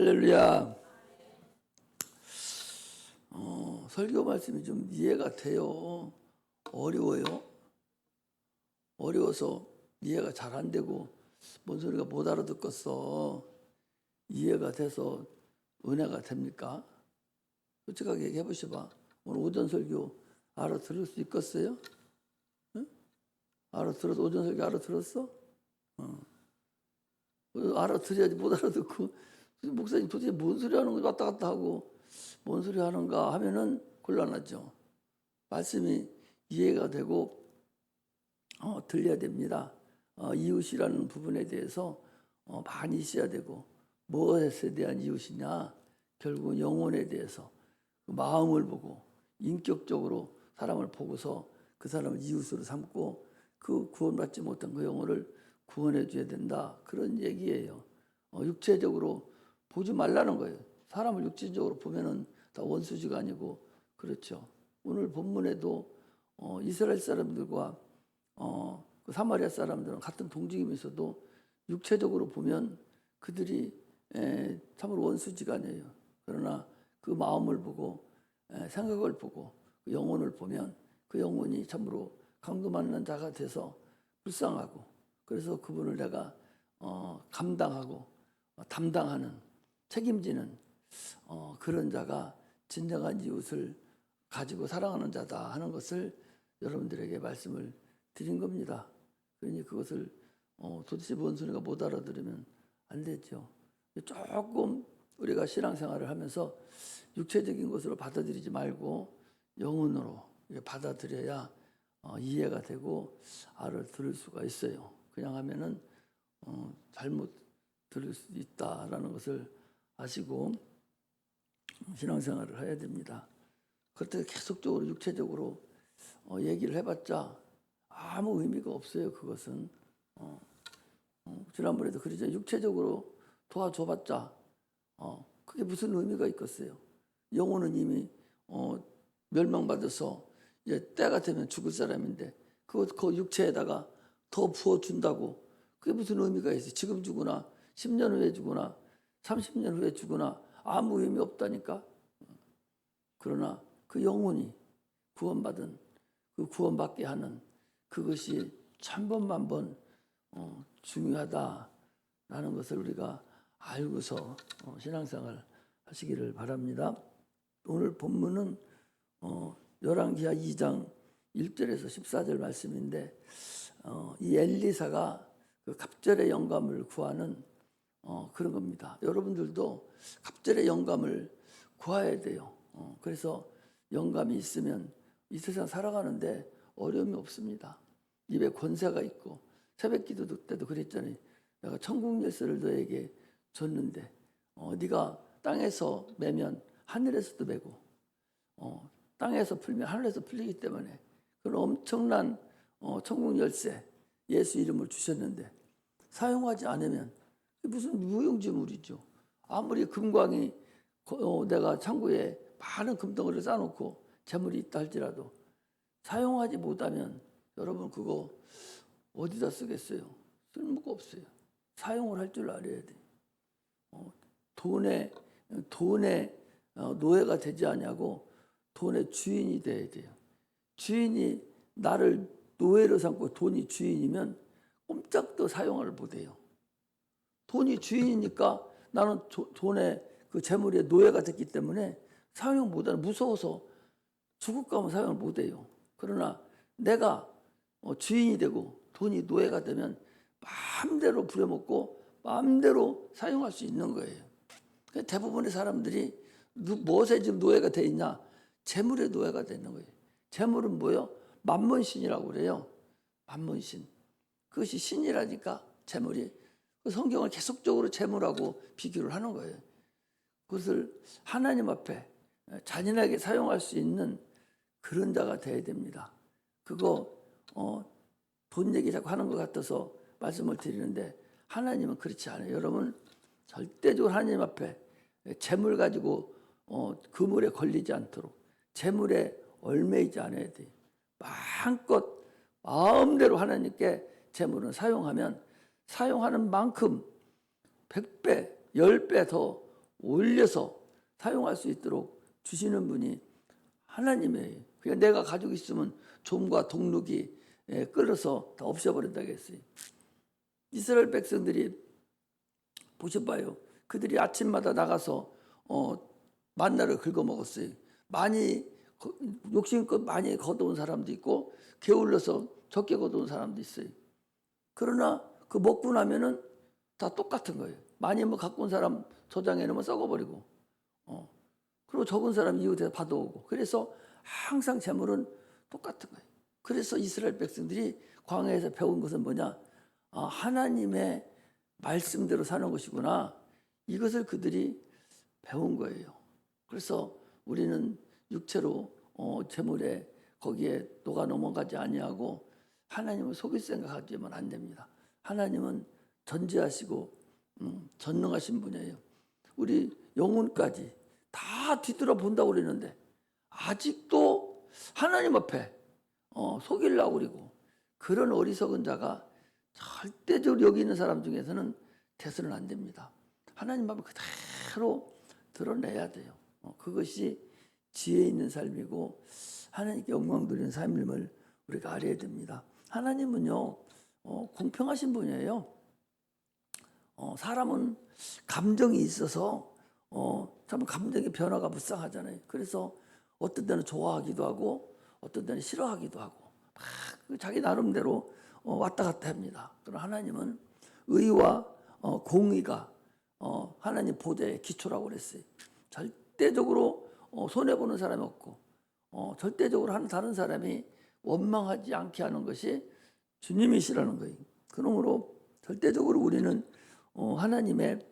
할렐루야. 설교 말씀이 좀 이해가 돼요? 어려워요? 어려워서 이해가 잘 안 되고 뭔 소리가 못 알아듣겠어. 이해가 돼서 은혜가 됩니까? 솔직하게 얘기해 보셔봐. 오늘 오전 설교 알아들을 수 있겠어요? 응? 알아들어서 오전 설교 알아들었어? 알아들어야지. 못 알아듣고 목사님 도대체 뭔 소리 하는 거 왔다 갔다 하고 뭔 소리 하는가 하면은 곤란하죠. 말씀이 이해가 되고 들려야 됩니다. 이웃이라는 부분에 대해서 많이 있어야 되고, 무엇에 대한 이웃이냐? 결국은 영혼에 대해서 그 마음을 보고 인격적으로 사람을 보고서 그 사람을 이웃으로 삼고 그 구원받지 못한 그 영혼을 구원해 줘야 된다. 그런 얘기예요. 육체적으로 보지 말라는 거예요. 사람을 육체적으로 보면은 다 원수지가 아니고, 그렇죠. 오늘 본문에도 이스라엘 사람들과 그 사마리아 사람들은 같은 동족이면서도 육체적으로 보면 그들이 참으로 원수지가 아니에요. 그러나 그 마음을 보고 생각을 보고 그 영혼을 보면 그 영혼이 참으로 강도 맞는 자가 돼서 불쌍하고, 그래서 그분을 내가 감당하고 담당하는, 책임지는 그런 자가 진정한 이웃을 가지고 사랑하는 자다 하는 것을 여러분들에게 말씀을 드린 겁니다. 그러니 그것을 도대체 뭔 소리가 못 알아들으면 안 되죠. 조금 우리가 신앙생활을 하면서 육체적인 것으로 받아들이지 말고 영혼으로 받아들여야 이해가 되고 알아들을 수가 있어요. 그냥 하면은 잘못 들을 수 있다라는 것을 아시고 신앙생활을 해야 됩니다. 그렇다고 계속적으로 육체적으로 얘기를 해봤자 아무 의미가 없어요. 그것은 지난번에도 그러죠. 육체적으로 도와줘봤자 그게 무슨 의미가 있겠어요. 영혼은 이미 멸망받아서 이제 때가 되면 죽을 사람인데 그 육체에다가 더 부어준다고 그게 무슨 의미가 있어요. 지금 죽으나 10년 후에 죽으나 30년 후에 죽으나 아무 의미 없다니까. 그러나 그 영혼이 구원받은, 그 구원받게 하는 그것이 천번만번 중요하다라는 것을 우리가 알고서 신앙생활 하시기를 바랍니다. 오늘 본문은 열왕기하 2장 1절에서 14절 말씀인데 이 엘리사가 그 갑절의 영감을 구하는 그런 겁니다. 여러분들도 갑절의 영감을 구해야 돼요. 그래서 영감이 있으면 이 세상 살아가는데 어려움이 없습니다. 입에 권세가 있고, 새벽 기도 때도 그랬잖아요. 내가 천국 열쇠를 너에게 줬는데 네가 땅에서 매면 하늘에서도 매고 땅에서 풀면 하늘에서 풀리기 때문에 그런 엄청난 천국 열쇠 예수 이름을 주셨는데 사용하지 않으면 무슨 무용지물이죠. 아무리 금광이 내가 창고에 많은 금덩어리를 쌓아놓고 재물이 있다 할지라도 사용하지 못하면 여러분 그거 어디다 쓰겠어요? 쓸모가 없어요. 사용을 할 줄 알아야 돼. 돈에 노예가 되지 않냐고 돈의 주인이 돼야 돼요. 주인이 나를 노예로 삼고 돈이 주인이면 꼼짝도 사용을 못해요. 돈이 주인이니까 나는 돈의 그 재물의 노예가 됐기 때문에 사용 못하는, 무서워서 죽을 거면 사용을 못해요. 그러나 내가 주인이 되고 돈이 노예가 되면 마음대로 부려먹고 마음대로 사용할 수 있는 거예요. 대부분의 사람들이 무엇에 지금 노예가 돼 있냐? 재물의 노예가 되는 거예요. 재물은 뭐예요? 만몬신이라고 그래요. 만몬신. 그것이 신이라니까 재물이. 그 성경을 계속적으로 재물하고 비교를 하는 거예요. 그것을 하나님 앞에 잔인하게 사용할 수 있는 그런 자가 돼야 됩니다. 그거 돈 얘기 자꾸 하는 것 같아서 말씀을 드리는데 하나님은 그렇지 않아요. 여러분 절대적으로 하나님 앞에 재물 가지고 그물에 걸리지 않도록 재물에 얽매이지 않아야 돼요. 마음껏 마음대로 하나님께 재물을 사용하면 사용하는 만큼 100배, 10배 더 올려서 사용할 수 있도록 주시는 분이 하나님이에요. 그러니까 내가 가지고 있으면 좀과 동룩이 끌어서 다 없애버린다고 했어요. 이스라엘 백성들이 보셔봐요. 그들이 아침마다 나가서 만나를 긁어 먹었어요. 많이 욕심껏 많이 거둬온 사람도 있고 게을러서 적게 거둬온 사람도 있어요. 그러나 그 먹고 나면은 다 똑같은 거예요. 많이 뭐 갖고 온 사람 저장해 놓으면 썩어버리고, 그리고 적은 사람 이웃에서 받아오고, 그래서 항상 재물은 똑같은 거예요. 그래서 이스라엘 백성들이 광야에서 배운 것은 뭐냐? 하나님의 말씀대로 사는 것이구나. 이것을 그들이 배운 거예요. 그래서 우리는 육체로 재물에 거기에 녹아 넘어가지 아니하고 하나님을 속일 생각하지만 안 됩니다. 하나님은 전지하시고 전능하신 분이에요. 우리 영혼까지 다 뒤돌아 본다고 그러는데 아직도 하나님 앞에 속이려고 그러고, 그런 어리석은 자가 절대적으로 여기 있는 사람 중에서는 돼서는 안 됩니다. 하나님 앞에 그대로 드러내야 돼요. 그것이 지혜 있는 삶이고 하나님께 영광 돌리는 삶임을 우리가 알아야 됩니다. 하나님은요 공평하신 분이에요. 사람은 감정이 있어서 참 감정의 변화가 불쌍하잖아요. 그래서 어떤 때는 좋아하기도 하고 어떤 때는 싫어하기도 하고 막 자기 나름대로 왔다 갔다 합니다. 그러나 하나님은 의와 공의가 하나님 보좌의 기초라고 그랬어요. 절대적으로 손해보는 사람이 없고 절대적으로 다른 사람이 원망하지 않게 하는 것이 주님이시라는 거예요. 그러므로 절대적으로 우리는 하나님의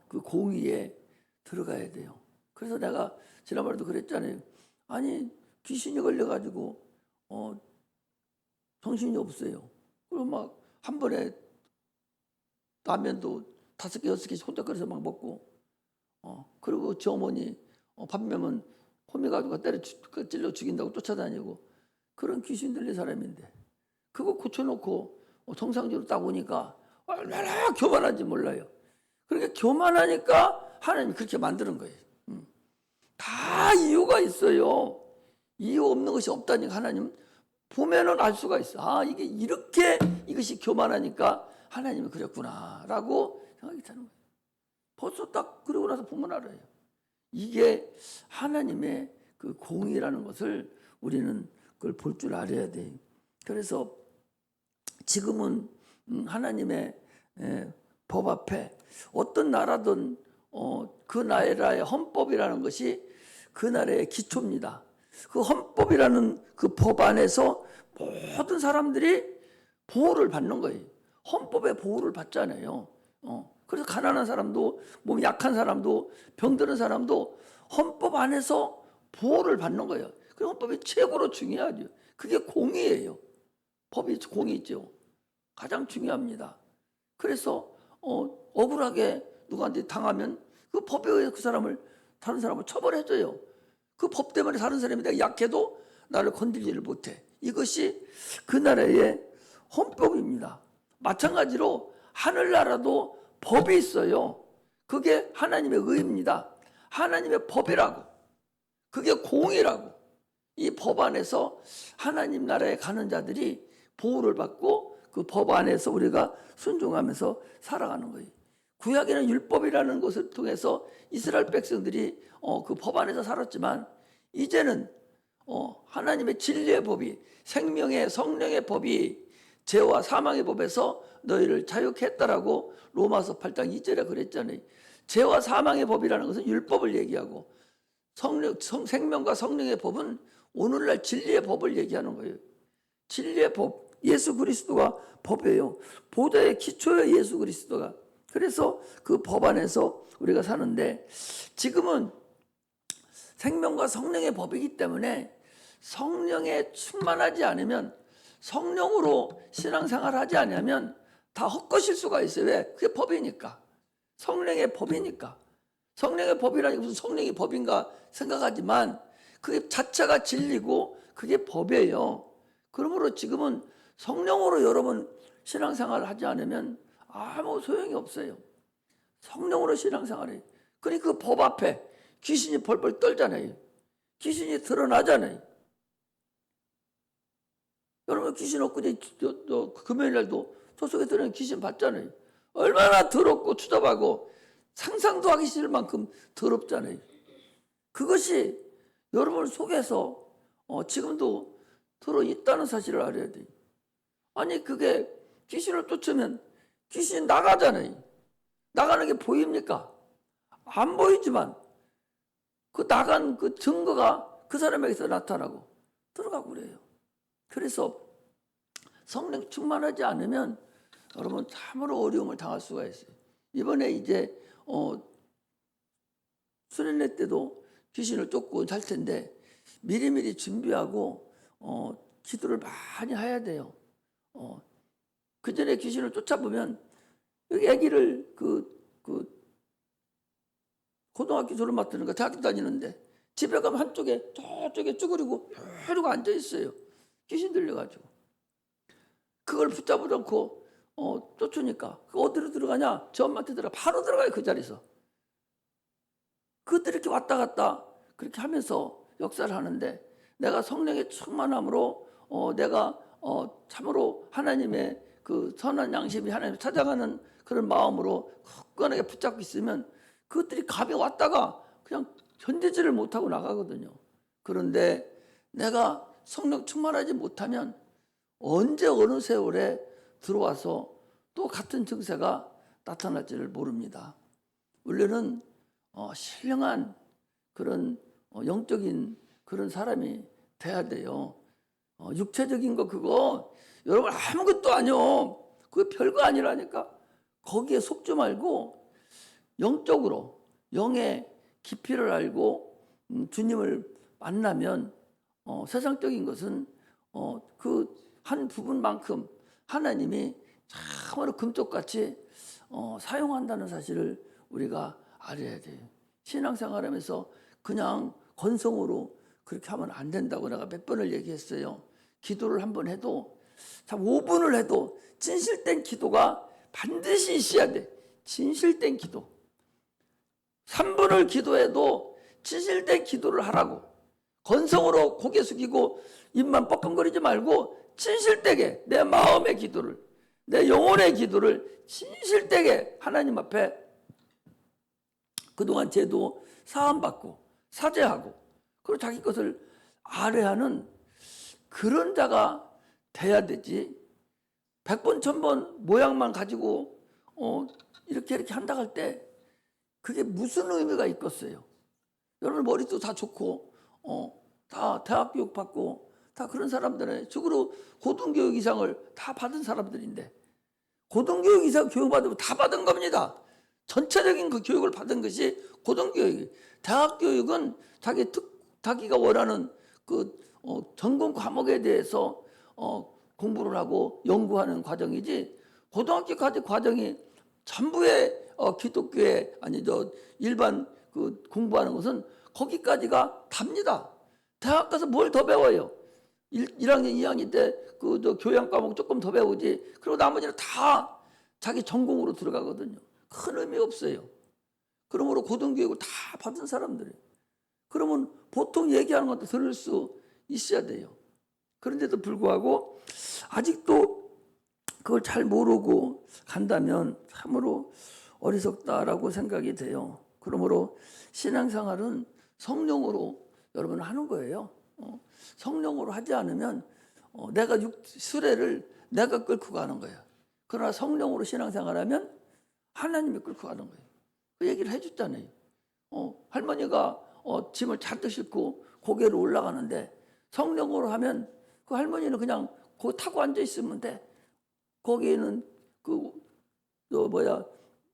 그 공의에 들어가야 돼요. 그래서 내가 지난번에도 그랬잖아요. 아니 귀신이 걸려가지고 정신이 없어요. 그리고 막 한 번에 라면도 5개 6개씩 혼자 끓여서 막 먹고 그리고 지 어머니 밤매면 호미 가지고 찔러 죽인다고 쫓아다니고 그런 귀신 들린 사람인데 그거 고쳐놓고 정상적으로 딱 오니까 얼마나 교만한지 몰라요. 그러니까 교만하니까 하나님이 그렇게 만드는 거예요. 다 이유가 있어요. 이유 없는 것이 없다니까 하나님 보면은 알 수가 있어. 이게 이렇게 이것이 교만하니까 하나님이 그랬구나라고 생각이 드는 거예요. 벌써 딱 그러고 나서 보면 알아요. 이게 하나님의 그 공의라는 것을 우리는 그걸 볼 줄 알아야 돼요. 그래서 지금은 하나님의 법 앞에 어떤 나라든 그 나라의 헌법이라는 것이 그 나라의 기초입니다. 그 헌법이라는 그 법 안에서 모든 사람들이 보호를 받는 거예요. 헌법의 보호를 받잖아요. 그래서 가난한 사람도 몸이 약한 사람도 병드는 사람도 헌법 안에서 보호를 받는 거예요. 그 헌법이 최고로 중요하죠. 그게 공의예요. 법이 공의죠. 가장 중요합니다. 그래서 억울하게 누구한테 당하면 그 법에 의해 다른 사람을 처벌해줘요. 그 법 때문에 다른 사람이 내가 약해도 나를 건들지를 못해. 이것이 그 나라의 헌법입니다. 마찬가지로 하늘나라도 법이 있어요. 그게 하나님의 의입니다. 하나님의 법이라고. 그게 공의라고. 이 법 안에서 하나님 나라에 가는 자들이 보호를 받고 그 법 안에서 우리가 순종하면서 살아가는 거예요. 구약에는 율법이라는 것을 통해서 이스라엘 백성들이 그 법 안에서 살았지만 이제는 하나님의 진리의 법이 생명의 성령의 법이 죄와 사망의 법에서 너희를 자유케 했다라고 로마서 8장 2절에 그랬잖아요. 죄와 사망의 법이라는 것은 율법을 얘기하고 생명과 성령의 법은 오늘날 진리의 법을 얘기하는 거예요. 진리의 법, 예수 그리스도가 법이에요. 보좌의 기초예요, 예수 그리스도가. 그래서 그 법 안에서 우리가 사는데 지금은 생명과 성령의 법이기 때문에 성령에 충만하지 않으면 성령으로 신앙생활을 하지 않으면 다 헛것일 수가 있어요. 왜? 그게 법이니까. 성령의 법이니까. 성령의 법이라니 무슨 성령이 법인가 생각하지만 그게 자체가 진리고 그게 법이에요. 그러므로 지금은 성령으로 여러분 신앙생활을 하지 않으면 아무 소용이 없어요. 성령으로 신앙생활해. 그러니까 그 법 앞에 귀신이 벌벌 떨잖아요. 귀신이 드러나잖아요. 여러분 귀신 엊그제 금요일날도 저 속에 들어있는 귀신 봤잖아요. 얼마나 더럽고 추잡하고 상상도 하기 싫을 만큼 더럽잖아요. 그것이 여러분 속에서 지금도 들어있다는 사실을 알아야 돼요. 아니 그게 귀신을 쫓으면 귀신 나가잖아요. 나가는 게 보입니까? 안 보이지만 그 나간 그 증거가 그 사람에게서 나타나고 들어가고 그래요. 그래서 성령 충만하지 않으면 여러분 참으로 어려움을 당할 수가 있어요. 이번에 이제 수련회 때도 귀신을 쫓고 잘 텐데 미리미리 준비하고 기도를 많이 해야 돼요. 그 전에 귀신을 쫓아보면 여기 아기를 그 고등학교 졸업 맡으는가 대학교 다니는데 집에 가면 한쪽에 저쪽에 쭈그리고 이러고 앉아 있어요. 귀신 들려가지고 그걸 붙잡지 않고 쫓으니까 어디로 들어가냐? 저 엄마한테 들어가. 바로 들어가요. 그 자리에서. 그것들이 이렇게 왔다 갔다 그렇게 하면서 역사를 하는데 내가 성령의 충만함으로 내가 참으로 하나님의 그 선한 양심이 하나님을 찾아가는 그런 마음으로 굳건하게 붙잡고 있으면 그것들이 갑에 왔다가 그냥 견디지를 못하고 나가거든요. 그런데 내가 성령 충만하지 못하면 언제 어느 세월에 들어와서 또 같은 증세가 나타날지를 모릅니다. 우리는 신령한 그런 영적인 그런 사람이 돼야 돼요. 육체적인 거 그거 여러분 아무것도 아니요. 그거 별거 아니라니까. 거기에 속지 말고 영적으로 영의 깊이를 알고 주님을 만나면 세상적인 것은 그 한 부분만큼 하나님이 참으로 금쪽같이 사용한다는 사실을 우리가 알아야 돼요. 신앙생활하면서 그냥 건성으로 그렇게 하면 안 된다고 내가 몇 번을 얘기했어요. 기도를 한 번 해도 참 5분을 해도 진실된 기도가 반드시 있어야 돼. 진실된 기도. 3분을 기도해도 진실된 기도를 하라고. 건성으로 고개 숙이고 입만 뻐끔거리지 말고 진실되게 내 마음의 기도를, 내 영혼의 기도를 진실되게 하나님 앞에 그동안 죄도 사함받고 사죄하고 그리고 자기 것을 아뢰하는 그런 자가 돼야 되지. 100번 1000번 모양만 가지고 이렇게 한다고 할 때 그게 무슨 의미가 있겠어요. 여러분 머리도 다 좋고 다 대학 교육 받고 다 그런 사람들은 적으로 고등교육 이상을 다 받은 사람들인데 고등교육 이상 교육받으면 다 받은 겁니다. 전체적인 그 교육을 받은 것이 고등교육이에요. 대학교육은 자기가 원하는 그 전공 과목에 대해서 공부를 하고 연구하는 과정이지 고등학교까지 과정이 전부의 기독교의 아니 일반 그 공부하는 것은 거기까지가 답니다. 대학 가서 뭘 더 배워요? 1학년, 2학년 때 그 교양 과목 조금 더 배우지. 그리고 나머지는 다 자기 전공으로 들어가거든요. 큰 의미 없어요. 그러므로 고등교육을 다 받은 사람들이에요. 그러면 보통 얘기하는 것도 들을 수 있어야 돼요. 그런데도 불구하고 아직도 그걸 잘 모르고 간다면 참으로 어리석다라고 생각이 돼요. 그러므로 신앙생활은 성령으로 여러분 하는 거예요. 성령으로 하지 않으면 내가 수레를 내가 끌고 가는 거예요. 그러나 성령으로 신앙생활하면 하나님이 끌고 가는 거예요. 그 얘기를 해줬잖아요. 할머니가 짐을 잔뜩 싣고 고개를 올라가는데 성령으로 하면 그 할머니는 그냥 거기 타고 앉아 있으면 돼. 거기에는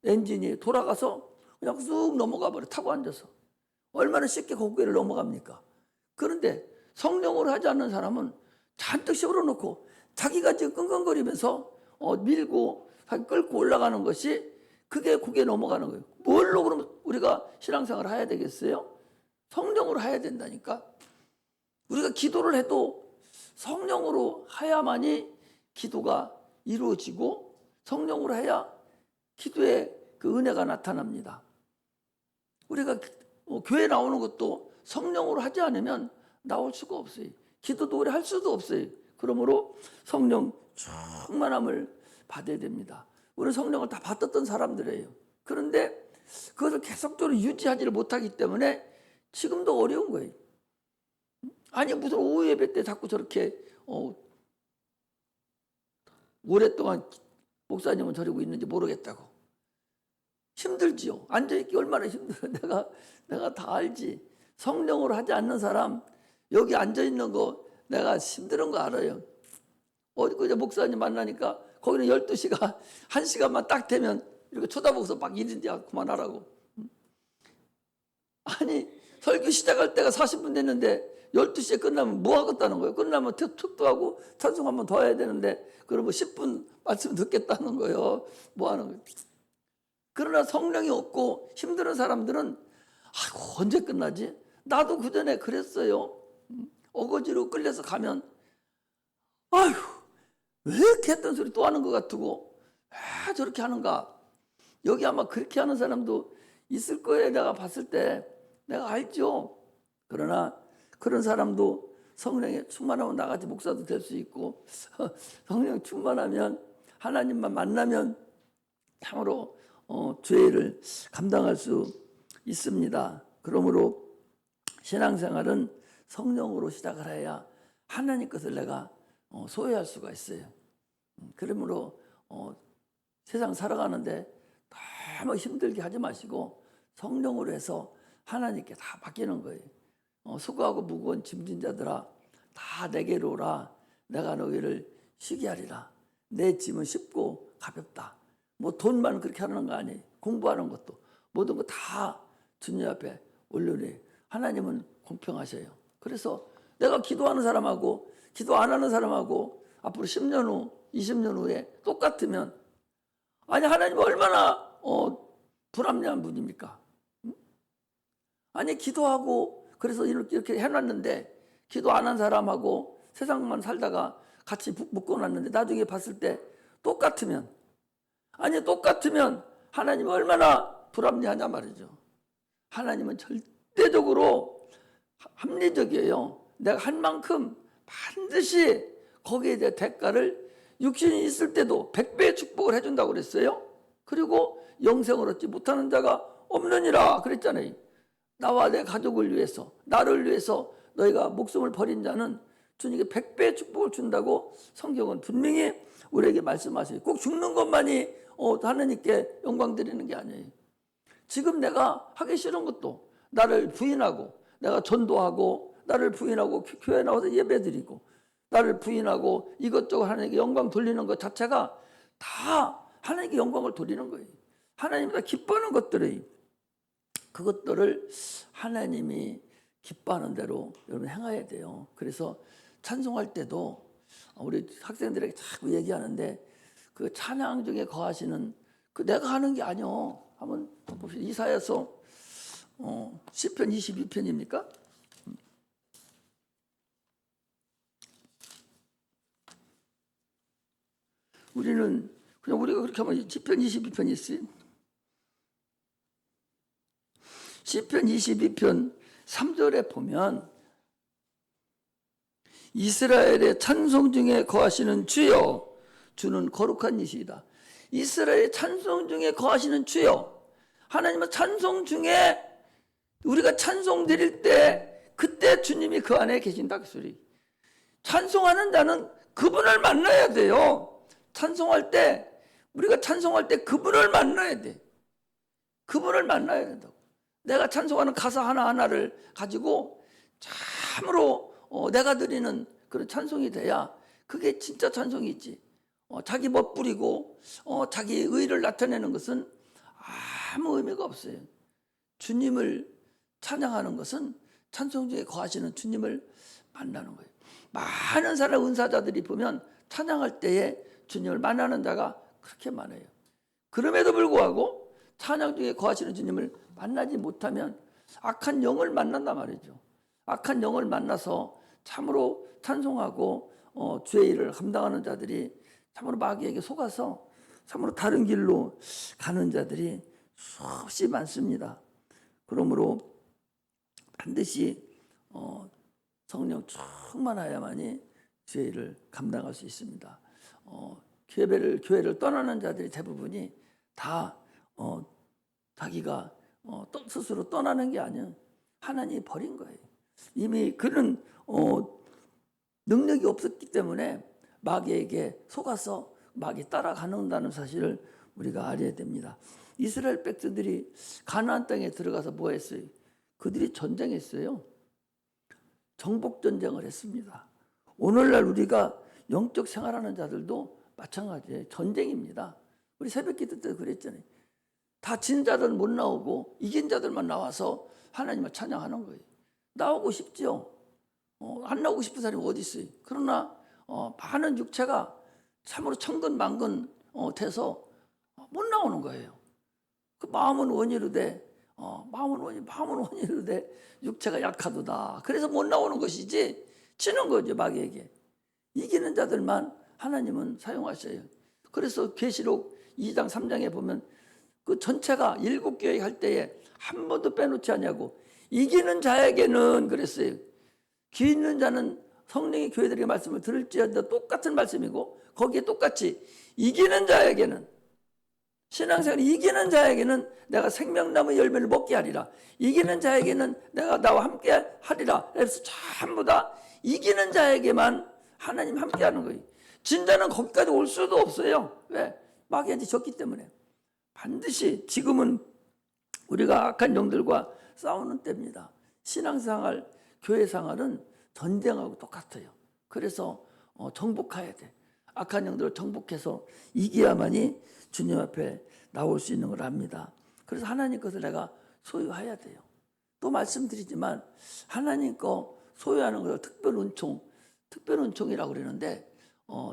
엔진이 돌아가서 그냥 쑥 넘어가 버려. 타고 앉아서. 얼마나 쉽게 고개를 넘어갑니까? 그런데 성령으로 하지 않는 사람은 잔뜩 씌워놓고 자기가 지금 끙끙거리면서 밀고 끌고 올라가는 것이 그게 고개 넘어가는 거예요. 뭘로 그러면 우리가 신앙생활을 해야 되겠어요? 성령으로 해야 된다니까. 우리가 기도를 해도 성령으로 해야만이 기도가 이루어지고 성령으로 해야 기도의 그 은혜가 나타납니다. 우리가 교회 나오는 것도 성령으로 하지 않으면 나올 수가 없어요. 기도도 오래 할 수도 없어요. 그러므로 성령 충만함을 받아야 됩니다. 우리는 성령을 다 받았던 사람들이에요. 그런데 그것을 계속적으로 유지하지를 못하기 때문에 지금도 어려운 거예요. 아니 무슨 오후 예배 때 자꾸 저렇게 오랫동안 목사님은 저러고 있는지 모르겠다고. 힘들지요. 앉아있기 얼마나 힘들어. 내가 다 알지. 성령으로 하지 않는 사람 여기 앉아있는 거 내가 힘든 거 알아요. 그제 목사님 만나니까 거기는 12시가 1시간만 딱 되면 이렇게 쳐다보고서 막 이런지 그만하라고. 아니 설교 시작할 때가 40분 됐는데 12시에 끝나면 뭐 하겠다는 거예요. 끝나면 특도하고 찬송 한번 더 해야 되는데 그러면 10분 말씀 듣겠다는 거예요. 뭐 하는 거예요. 그러나 성령이 없고 힘든 사람들은 아이고 언제 끝나지? 나도 그전에 그랬어요. 어거지로 끌려서 가면 아휴 왜 이렇게 했던 소리 또 하는 것 같고 왜 저렇게 하는가. 여기 아마 그렇게 하는 사람도 있을 거예요. 내가 봤을 때 내가 알죠. 그러나 그런 사람도 성령에 충만하면 나같이 목사도 될 수 있고 성령 충만하면 하나님만 만나면 참으로 죄를 감당할 수 있습니다. 그러므로 신앙생활은 성령으로 시작을 해야 하나님 것을 내가 소유할 수가 있어요. 그러므로 세상 살아가는데 너무 힘들게 하지 마시고 성령으로 해서 하나님께 다 맡기는 거예요. 수고하고 무거운 짐진 자들아 다 내게로 오라. 내가 너희를 쉬게 하리라. 내 짐은 쉽고 가볍다. 뭐 돈만 그렇게 하는 거 아니에요. 공부하는 것도 모든 거 다 주님 앞에 올려내. 하나님은 공평하셔요. 그래서 내가 기도하는 사람하고 기도 안 하는 사람하고 앞으로 10년 후, 20년 후에 똑같으면 아니 하나님 얼마나 불합리한 분입니까? 아니 기도하고 그래서 이렇게 해놨는데 기도 안 한 사람하고 세상만 살다가 같이 묶어놨는데 나중에 봤을 때 똑같으면 아니 똑같으면 하나님은 얼마나 불합리하냐 말이죠. 하나님은 절대적으로 합리적이에요. 내가 한 만큼 반드시 거기에 대한 대가를 육신이 있을 때도 100배의 축복을 해준다고 그랬어요. 그리고 영생을 얻지 못하는 자가 없느니라 그랬잖아요. 나와 내 가족을 위해서 나를 위해서 너희가 목숨을 버린 자는 주님께 100배의 축복을 준다고 성경은 분명히 우리에게 말씀하세요. 꼭 죽는 것만이 하나님께 영광 드리는 게 아니에요. 지금 내가 하기 싫은 것도 나를 부인하고 내가 전도하고 나를 부인하고 교회 나와서 예배드리고 나를 부인하고 이것저것 하나님께 영광 돌리는 것 자체가 다 하나님께 영광을 돌리는 거예요. 하나님이 다 기뻐하는 것들이 그것들을 하나님이 기뻐하는 대로 여러분 행해야 돼요. 그래서 찬송할 때도 우리 학생들에게 자꾸 얘기하는데 그 찬양 중에 거하시는 그 내가 하는 게 아니요. 한번 봅시다. 이사야서 시편 22편입니까? 우리는 그냥 우리가 그렇게 하면 시편 22편이 있어요. 시편 22편 3절에 보면 이스라엘의 찬송 중에 거하시는 주여 주는 거룩한 이시이다. 이스라엘의 찬송 중에 거하시는 주여. 하나님은 찬송 중에 우리가 찬송 드릴 때 그때 주님이 그 안에 계신다 그 소리. 찬송하는 자는 그분을 만나야 돼요. 찬송할 때 우리가 찬송할 때 그분을 만나야 돼. 그분을 만나야 된다고. 내가 찬송하는 가사 하나하나를 가지고 참으로 내가 드리는 그런 찬송이 돼야 그게 진짜 찬송이지. 자기 멋부리고 자기 의를 나타내는 것은 아무 의미가 없어요. 주님을 찬양하는 것은 찬송 중에 거하시는 주님을 만나는 거예요. 많은 사람 은사자들이 보면 찬양할 때에 주님을 만나는 자가 그렇게 많아요. 그럼에도 불구하고 찬양 중에 거하시는 주님을 만나지 못하면 악한 영을 만난단 말이죠. 악한 영을 만나서 참으로 찬송하고 주의 일을 감당하는 자들이 참으로 마귀에게 속아서 참으로 다른 길로 가는 자들이 수없이 많습니다. 그러므로 반드시 성령 충만하야만이 죄를 감당할 수 있습니다. 교회를 떠나는 자들이 대부분이 다 자기가 스스로 떠나는 게 아니에요. 하나님이 버린 거예요. 이미 그는 능력이 없었기 때문에 마귀에게 속아서 마귀 따라가는다는 사실을 우리가 알아야 됩니다. 이스라엘 백성들이 가나안 땅에 들어가서 뭐 했어요? 그들이 전쟁했어요. 정복 전쟁을 했습니다. 오늘날 우리가 영적 생활하는 자들도 마찬가지예요. 전쟁입니다. 우리 새벽기도 때 그랬잖아요. 다 진 자들은 못 나오고 이긴 자들만 나와서 하나님을 찬양하는 거예요. 나오고 싶죠. 안 나오고 싶은 사람이 어디 있어요. 그러나 많은 육체가 참으로 천근만근 돼서 못 나오는 거예요. 그 마음은 원이로되 마음은 원이로되 육체가 약하도다. 그래서 못 나오는 것이지 치는 거죠. 마귀에게. 이기는 자들만 하나님은 사용하셔요. 그래서 계시록 2장 3장에 보면 그 전체가 7교회 할 때에 한 번도 빼놓지 않냐고. 이기는 자에게는 그랬어요. 귀 있는 자는 성령의 교회들의 말씀을 들을지어도 똑같은 말씀이고 거기에 똑같이 이기는 자에게는 신앙생활 이기는 자에게는 내가 생명나무 열매를 먹게 하리라. 이기는 자에게는 내가 나와 함께 하리라. 그래서 전부 다 이기는 자에게만 하나님 함께 하는 거예요. 진자는 거기까지 올 수도 없어요. 왜? 마귀한테 졌기 때문에. 반드시 지금은 우리가 악한 영들과 싸우는 때입니다. 신앙생활, 교회생활은 전쟁하고 똑같아요. 그래서 정복해야 돼. 악한 영들을 정복해서 이겨야만이 주님 앞에 나올 수 있는 걸 압니다. 그래서 하나님 것을 내가 소유해야 돼요. 또 말씀드리지만 하나님 거 소유하는 것을 특별 은총이라고 그러는데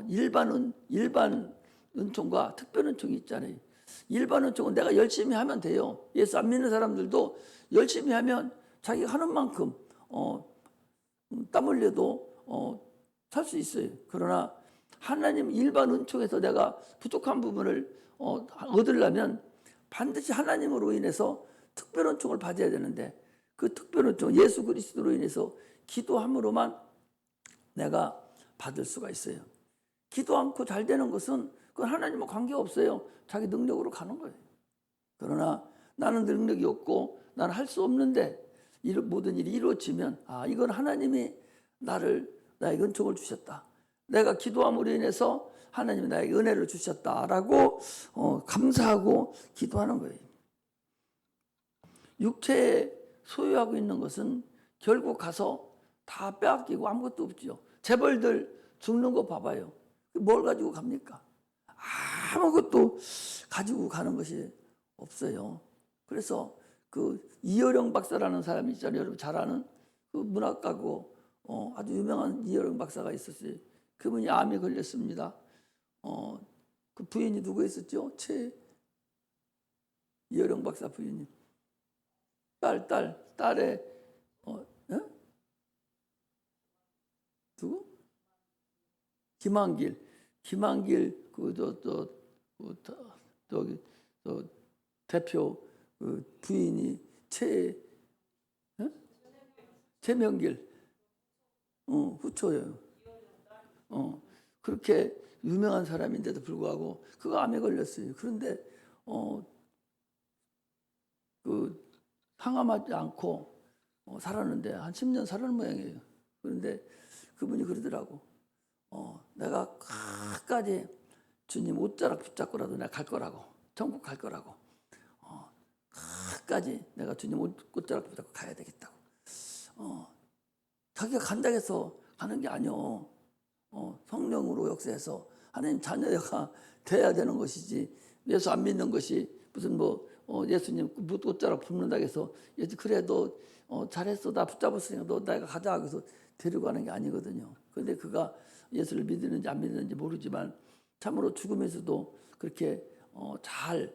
일반 은총과 특별 은총이 있잖아요. 일반 은총은 내가 열심히 하면 돼요. 예수 안 믿는 사람들도 열심히 하면 자기가 하는 만큼 땀 흘려도 살 수 있어요. 그러나 하나님 일반 은총에서 내가 부족한 부분을 얻으려면 반드시 하나님으로 인해서 특별 은총을 받아야 되는데 그 특별 은총 예수 그리스도로 인해서 기도함으로만 내가 받을 수가 있어요. 기도 않고 잘 되는 것은 그건 하나님과 관계없어요. 자기 능력으로 가는 거예요. 그러나 나는 능력이 없고 나는 할 수 없는데 모든 일이 이루어지면 이건 하나님이 나에게 은총을 주셨다. 내가 기도함으로 인해서 하나님이 나에게 은혜를 주셨다라고 감사하고 기도하는 거예요. 육체에 소유하고 있는 것은 결국 가서 다 빼앗기고 아무것도 없죠. 재벌들 죽는 거 봐봐요. 뭘 가지고 갑니까? 아무것도 가지고 가는 것이 없어요. 그래서 그 이어령 박사라는 사람이 있잖아요. 여러분 잘 아는 그 문학가고 아주 유명한 이어령 박사가 있었어요. 그분이 암에 걸렸습니다. 그 부인이 누구였었죠? 이어령 박사 부인이 딸의 누구? 김한길 대표 부인이 최명길 후초예요. 그렇게 유명한 사람인데도 불구하고 그거 암에 걸렸어요. 그런데 그 항암하지 않고 살았는데 한 10년 살았는 모양이에요. 그런데 그분이 그러더라고. 내가 끝까지 주님 옷자락 붙잡고라도 내가 갈 거라고. 천국 갈 거라고. 끝까지 내가 주님 옷자락 붙잡고 가야 되겠다고. 자기가 간다고 해서 가는 게 아니오. 성령으로 역사해서 하나님 자녀가 돼야 되는 것이지. 예수 안 믿는 것이 무슨 예수님 옷자락 붙는다고 해서 그래도 잘했어. 나 붙잡았으니까 너 내가 가자 하고서 데리고 가는 게 아니거든요. 그런데 그가 예수를 믿는지 안 믿는지 모르지만 참으로 죽으면서도 그렇게 잘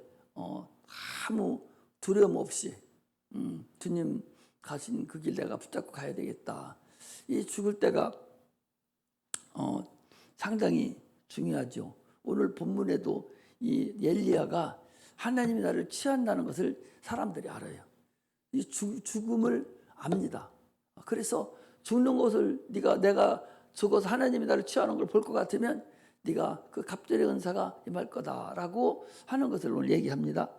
아무 두려움 없이 주님 가신 그 길 내가 붙잡고 가야 되겠다. 이 죽을 때가 상당히 중요하죠. 오늘 본문에도 이 엘리야가 하나님이 나를 취한다는 것을 사람들이 알아요. 이 죽음을 압니다. 그래서 죽는 것을 내가 죽어서 하나님이 나를 취하는 걸 볼 것 같으면 네가 그 갑절의 은사가 임할 거다라고 하는 것을 오늘 얘기합니다.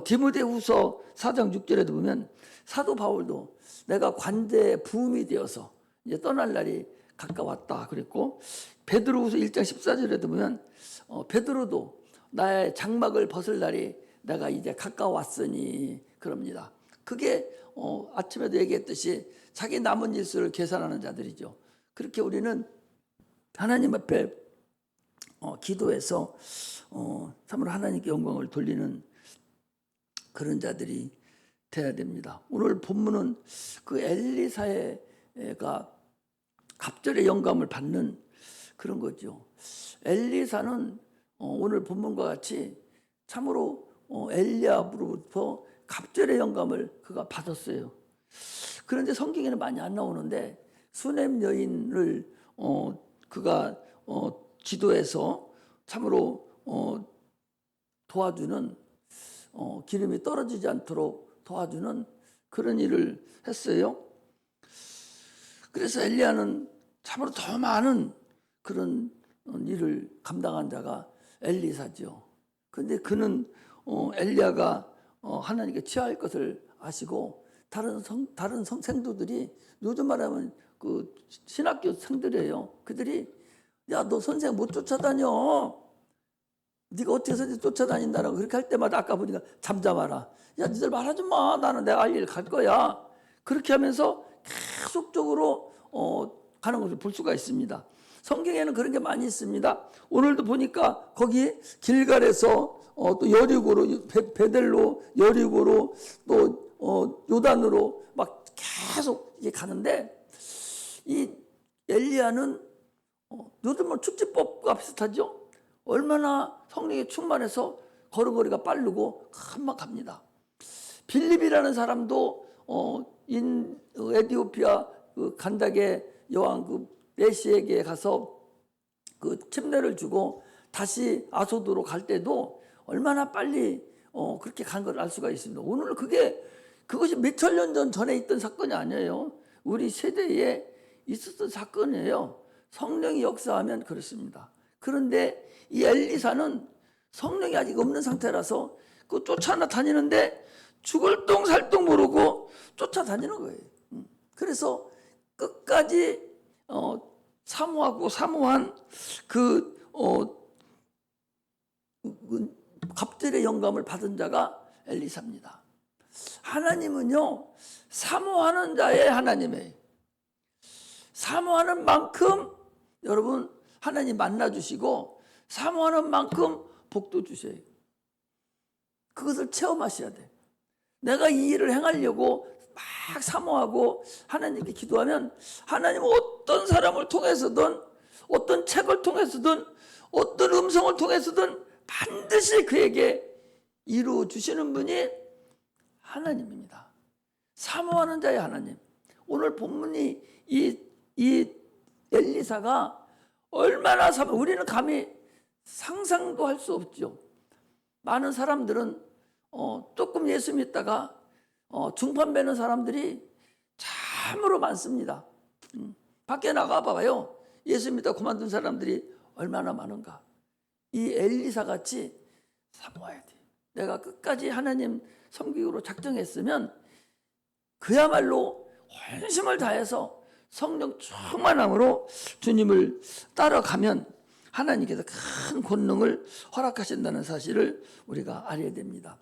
디모데후서 4장 6절에도 보면 사도 바울도 내가 관대의 부음이 되어서 이제 떠날 날이 가까웠다 그랬고, 베드로후서 1장 14절에도 보면 베드로도 나의 장막을 벗을 날이 내가 이제 가까웠으니 그럽니다. 그게 아침에도 얘기했듯이 자기 남은 일수를 계산하는 자들이죠. 그렇게 우리는 하나님 앞에 기도해서 참으로 하나님께 영광을 돌리는 그런 자들이 돼야 됩니다. 오늘 본문은 그 엘리사가 갑절의 영감을 받는 그런 거죠. 엘리사는 오늘 본문과 같이 참으로 엘리압으로부터 갑절의 영감을 그가 받았어요. 그런데 성경에는 많이 안 나오는데 수넴 여인을 그가 지도해서 참으로 도와주는 기름이 떨어지지 않도록 도와주는 그런 일을 했어요. 그래서 엘리야는 참으로 더 많은 그런 일을 감당한 자가 엘리사죠. 그런데 그는 엘리야가 하나님께 취할 것을 아시고 다른 생도들이 요즘 말하면 그 신학교 생들이에요. 그들이 야, 너 선생 못 쫓아다녀. 네가 어떻게 해서 쫓아다닌다라고 그렇게 할 때마다 아까 보니까 잠잠하라. 야, 니들 말하지 마. 나는 내가 할 일 갈 거야. 그렇게 하면서 계속적으로 가는 것을 볼 수가 있습니다. 성경에는 그런 게 많이 있습니다. 오늘도 보니까 거기 길갈에서 또 여리고로 베델로 여리고로 또 요단으로 막 계속 이게 가는데 이 엘리야는 요즘 뭐 축지법과 비슷하죠. 얼마나 성령에 충만해서 걸음걸이가 빠르고 금방 갑니다. 빌립이라는 사람도 에티오피아 그 간닥의 여왕 그 내시에게 가서 그 침례를 주고 다시 아소도로 갈 때도 얼마나 빨리 그렇게 간 걸 알 수가 있습니다. 오늘 그것이 몇천 년 전에 있던 사건이 아니에요. 우리 세대에 있었던 사건이에요. 성령이 역사하면 그렇습니다. 그런데 이 엘리사는 성령이 아직 없는 상태라서 그 쫓아다니는데 죽을 똥 살 똥 모르고 쫓아다니는 거예요. 그래서 끝까지 사모한 그 갑절의 영감을 받은 자가 엘리사입니다. 하나님은요 사모하는 자의 하나님이에요. 사모하는 만큼 여러분 하나님 만나주시고 사모하는 만큼 복도 주셔요. 그것을 체험하셔야 돼. 내가 이 일을 행하려고 막 사모하고 하나님께 기도하면 하나님은 어떤 사람을 통해서든 어떤 책을 통해서든 어떤 음성을 통해서든 반드시 그에게 이루어 주시는 분이 하나님입니다. 사모하는 자의 하나님. 오늘 본문이 이 엘리사가 얼마나 우리는 감히 상상도 할 수 없죠. 많은 사람들은 조금 예수 믿다가 중판되는 사람들이 참으로 많습니다. 밖에 나가봐요. 예수 믿다 그만둔 사람들이 얼마나 많은가. 이 엘리사 같이 사모해야 돼. 내가 끝까지 하나님 섬기기로 작정했으면 그야말로 헌심을 다해서 성령 충만함으로 주님을 따라가면 하나님께서 큰 권능을 허락하신다는 사실을 우리가 알아야 됩니다.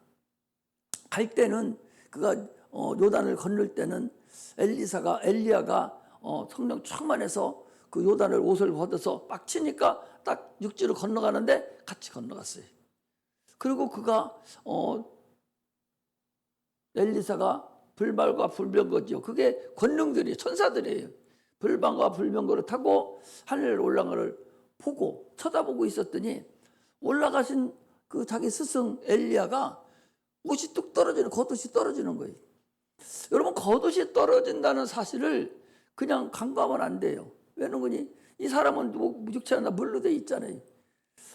갈 때는 그가 요단을 건널 때는 엘리야가 성령 충만해서 그 요단을 옷을 벗어서 막 치니까 딱 육지로 건너가는데 같이 건너갔어요. 그리고 그가 엘리사가 불발과 불병거죠. 그게 권능들이에요. 천사들이에요. 불방과 불병거를 타고 하늘을 올라간 것을 보고 쳐다보고 있었더니 올라가신 그 자기 스승 엘리야가 옷이 뚝 떨어지는 겉옷이 떨어지는 거예요. 여러분 겉옷이 떨어진다는 사실을 그냥 간과하면 안 돼요. 왜냐면 거니 이 사람은 무죽지 않나 물로 돼 있잖아요.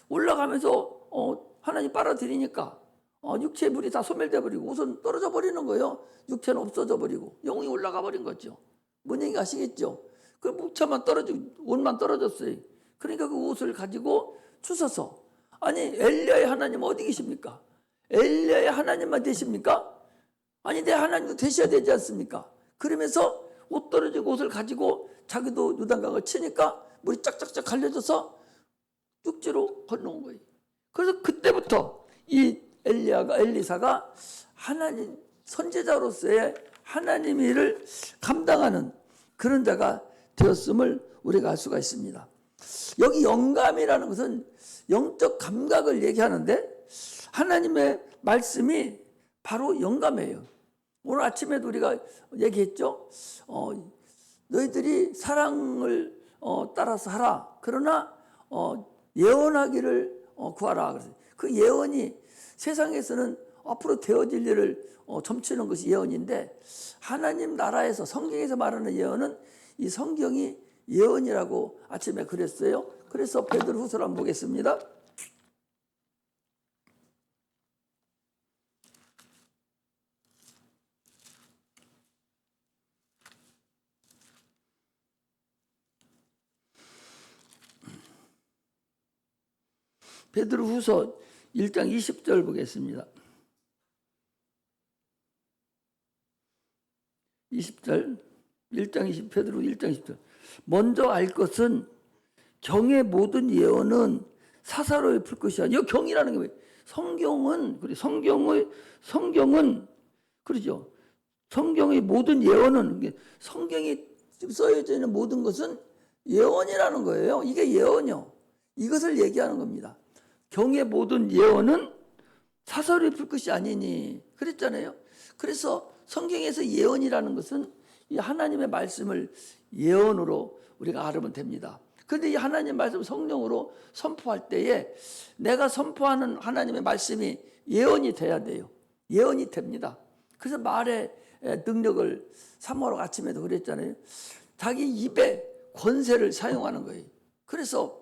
올라가면서 하나님 빨아들이니까 육체의 물이 다 소멸돼 버리고 옷은 떨어져 버리는 거예요. 육체는 없어져 버리고 영이 올라가 버린 거죠. 뭔 얘기 아시겠죠? 그 목차만 떨어지고 옷만 떨어졌어요. 그러니까 그 옷을 가지고 주워서, 아니 엘리야의 하나님 어디 계십니까? 엘리야의 하나님만 되십니까? 아니 내 하나님도 되셔야 되지 않습니까? 그러면서 옷 떨어지고 옷을 가지고 자기도 요단강을 치니까 물이 쫙쫙쫙 갈려져서 육지로 건너온 거예요. 그래서 그때부터 이 엘리사가 하나님 선지자로서의 하나님 일을 감당하는 그런 자가 되었음을 우리가 알 수가 있습니다. 여기 영감이라는 것은 영적 감각을 얘기하는데 하나님의 말씀이 바로 영감이에요. 오늘 아침에도 우리가 얘기했죠. 너희들이 사랑을 따라서 하라. 그러나 예언하기를 구하라. 그래서 그 예언이 세상에서는 앞으로 되어질 일을 점치는 것이 예언인데, 하나님 나라에서 성경에서 말하는 예언은 이 성경이 예언이라고 아침에 그랬어요. 그래서 베드로후서를 한번 보겠습니다. 베드로후서 1장 20절 보겠습니다. 20절, 1장 20, 베드로 1장 20절. 먼저 알 것은 경의 모든 예언은 사사로이 풀 것이 아니요. 경이라는 게 뭐예요? 성경은, 그래, 성경은, 그러죠. 성경의 모든 예언은, 성경이 써져 있는 모든 것은 예언이라는 거예요. 이게 예언이요. 이것을 얘기하는 겁니다. 경의 모든 예언은 사사로이 풀 것이 아니니 그랬잖아요. 그래서 성경에서 예언이라는 것은 이 하나님의 말씀을 예언으로 우리가 알으면 됩니다. 그런데 이 하나님의 말씀을 성령으로 선포할 때에 내가 선포하는 하나님의 말씀이 예언이 돼야 돼요. 예언이 됩니다. 그래서 말의 능력을 사모하러 아침에도 그랬잖아요. 자기 입에 권세를 사용하는 거예요. 그래서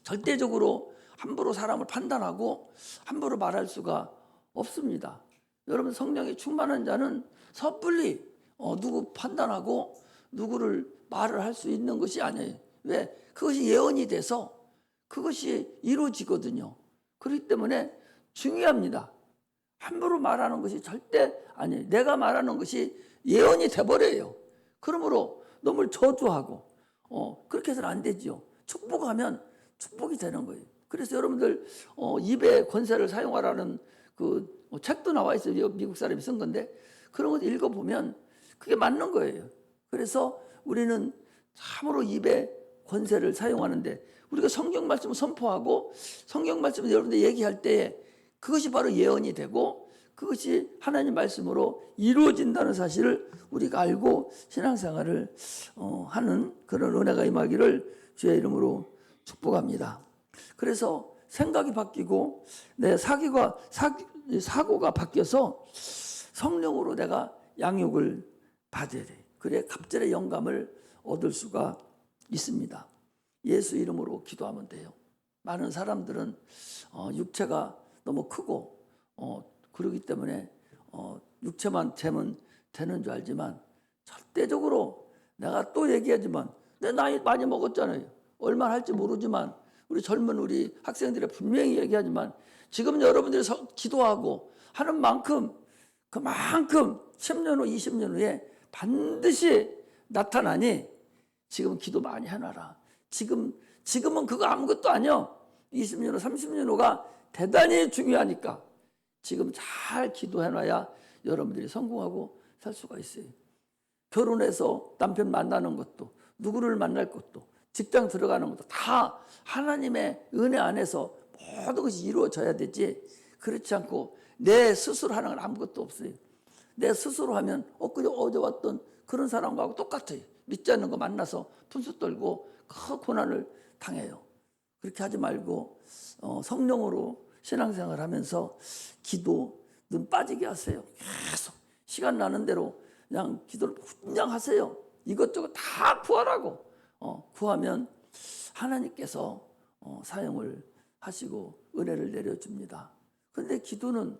절대적으로 함부로 사람을 판단하고 함부로 말할 수가 없습니다. 여러분, 성령이 충만한 자는 섣불리 누구 판단하고 누구를 말을 할 수 있는 것이 아니에요. 왜? 그것이 예언이 돼서 그것이 이루어지거든요. 그렇기 때문에 중요합니다. 함부로 말하는 것이 절대 아니에요. 내가 말하는 것이 예언이 돼버려요. 그러므로 너무 저주하고 그렇게 해서는 안 되죠. 축복하면 축복이 되는 거예요. 그래서 여러분들 입의 권세를 사용하라는 그 책도 나와 있어요. 미국 사람이 쓴 건데 그런 거 읽어보면 그게 맞는 거예요. 그래서 우리는 참으로 입의 권세를 사용하는데 우리가 성경 말씀을 선포하고 성경 말씀을 여러분들 얘기할 때에 그것이 바로 예언이 되고 그것이 하나님 말씀으로 이루어진다는 사실을 우리가 알고 신앙생활을 하는 그런 은혜가 임하기를 주의 이름으로 축복합니다. 그래서 생각이 바뀌고 내 사고가 바뀌어서 성령으로 내가 양육을 받아야 돼. 그래 갑절의 영감을 얻을 수가 있습니다. 예수 이름으로 기도하면 돼요. 많은 사람들은 육체가 너무 크고 그러기 때문에 육체만 재면 되는 줄 알지만 절대적으로 내가 또 얘기하지만 내 나이 많이 먹었잖아요. 얼마나 할지 모르지만 우리 젊은 우리 학생들이 분명히 얘기하지만 지금 여러분들이 기도하고 하는 만큼 그만큼 10년 후 20년 후에 반드시 나타나니 지금 기도 많이 해놔라. 지금은 그거 아무것도 아니야. 20년 후 30년 후가 대단히 중요하니까 지금 잘 기도해놔야 여러분들이 성공하고 살 수가 있어요. 결혼해서 남편 만나는 것도 누구를 만날 것도 직장 들어가는 것도 다 하나님의 은혜 안에서 모든 것이 이루어져야 되지 그렇지 않고 내 스스로 하는 건 아무것도 없어요. 내 스스로 하면 어제 왔던 그런 사람하고 똑같아요. 믿지 않는 거 만나서 분수 떨고 큰 고난을 당해요. 그렇게 하지 말고 성령으로 신앙생활 하면서 기도 눈 빠지게 하세요. 계속 시간 나는 대로 그냥 기도를 그냥 하세요. 이것저것 다 구하라고. 구하면 하나님께서 사용을 하시고 은혜를 내려줍니다. 근데 기도는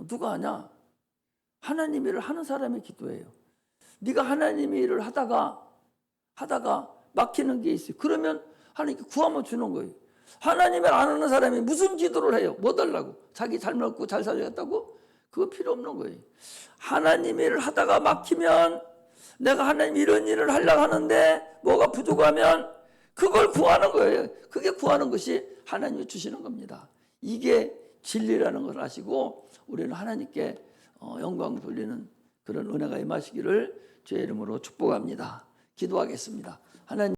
누가 하냐? 하나님 일을 하는 사람이 기도해요. 네가 하나님 일을 하다가 막히는 게 있어요. 그러면 하나님께 구하면 주는 거예요. 하나님 일 안 하는 사람이 무슨 기도를 해요? 뭐 달라고? 자기 잘 먹고 잘 살겠다고? 그거 필요 없는 거예요. 하나님 일을 하다가 막히면, 내가 하나님 이런 일을 하려고 하는데 뭐가 부족하면 그걸 구하는 거예요. 그게 구하는 것이 하나님이 주시는 겁니다. 이게 진리라는 걸 아시고 우리는 하나님께 영광 돌리는 그런 은혜가 임하시기를 주의 이름으로 축복합니다. 기도하겠습니다. 하나님